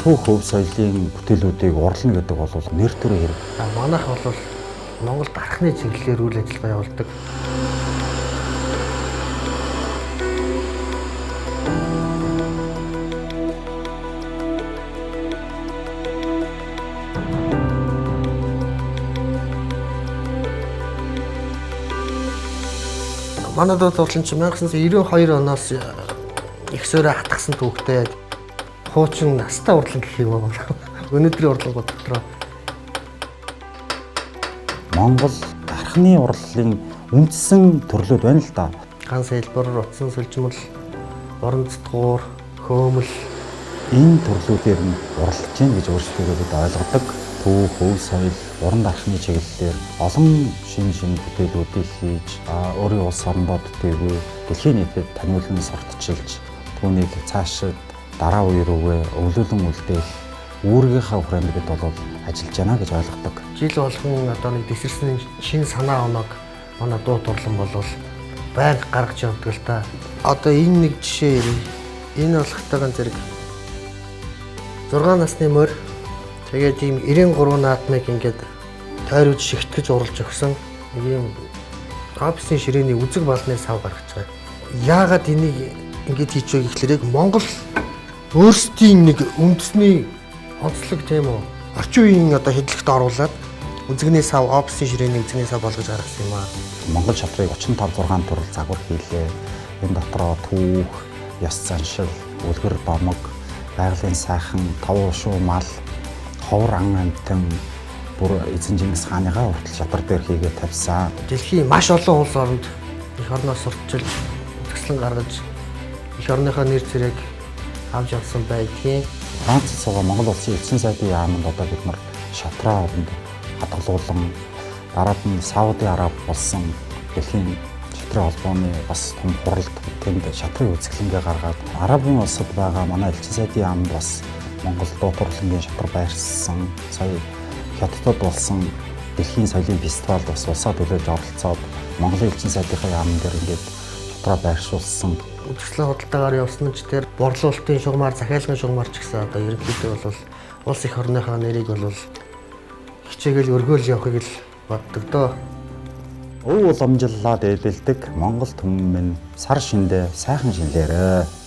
Түүх хөв соёлын бүтээлүүдийг урлана гэдэг бол нэр төрөө хэрэг. Манайх бол Монгол дархны чиглэлээр үйл ажиллагаа явуулдаг. Манайд бол 1992 оноос их сөрөө хатгсан түүхтэй хуучин настай урлан гэх юм бол өнөөдрийн урлангууд дотроо Монгол дархны урлалын үндсэн төрлүүд байна л да. хан сэлбэр, утсан сүлжмэл, орон зэтгуур, хөөмөл Энэ төрлүүдээр нь урлаж гин гэж өөрсдөө бид ойлгодог. Түүх, хөв соёл, уран дархны чиглэлээр олон шинэ бүтээлүүдийг хийж өөрийн улс орондоо төдийгүй дэлхийн нийтэд таниулан сурталчилж түүнийг цаашид дараа үе рүүгээ өвлүүлэн үлдээх үүргийнхаа хүрээнд бид бол ажиллаж байна гэж ойлгодог. жил болгон одоо нэг дэвсэрсэн шинэ санаа оног манай дуу турлан бол байнга гаргаж явдаг л та. Одоо энэ нэг жишээ ирээ. Энэ болохтойгоо зэрэг 6 насны морь тэгээд ийм 93 наадмыг ингээд тойрож шигтгэж урлж өгсөн нэг юм офисын ширээний үзэг балны сав гаргаж байгаа. Яагаад энийг ингэж хийж байгааг гэхлээр Монгол өөрсдийн нэг үндэсний онцлог тийм үү орчин үеийн одоо хэдлэгт оруулаад үзэгний сав офисын ширээний үзэгний сав болгож гаргасан юм аа. Монгол шатрыг 35 6 төрөл загвар хийлээ. Энэ дотроо түүх, ёс заншил, үлгэр домог, байгалийн сайхан, тав шуу мал, ховор ан амтан бүр эзэн Чингис хааныгаа хүртэл шатар дээр хийгээ тавьсан. Дэлхийн маш олон улс оронд эх орноос сурталчилж үзэсгэлэн гаргаж эх орныхоо нэр зэрэг авч явсан байдгийн. Францад суугаа Монгол улсын элчин сайдын яамд одоо бид нар шатраа оронд хадгалуулан дараад нь Сауди Араб болсон дэлхийн шатрын холбооны бас том хуралд тэнд шатрын үзэсгэлэнгээ гаргаад Арабын улсад байгаа манай элчин сайдын яамд бас Монгол дуу турлагын шатар байршсан. Сая Хятадд болсон дэлхийн соёлын фестивальд бас улсаа төлөөлж оролцоод Монголын элчин сайдынхаа яамн дээр ингээд шатраа байршуулсан. Үзэсгэлэн худалдаагаар явсан ч тэр борлуулалтын шугамар, захиалгын шугамар ч гэсэн одоо ерөнхийдөө бол улс их орныхоо нэрийг бол хичээгээл өргөөл явахыг л боддог доо. Өв уламжлалаа дээдэлдэг Монгол түмэн минь сар шиндээ сайхан шинлээрээ.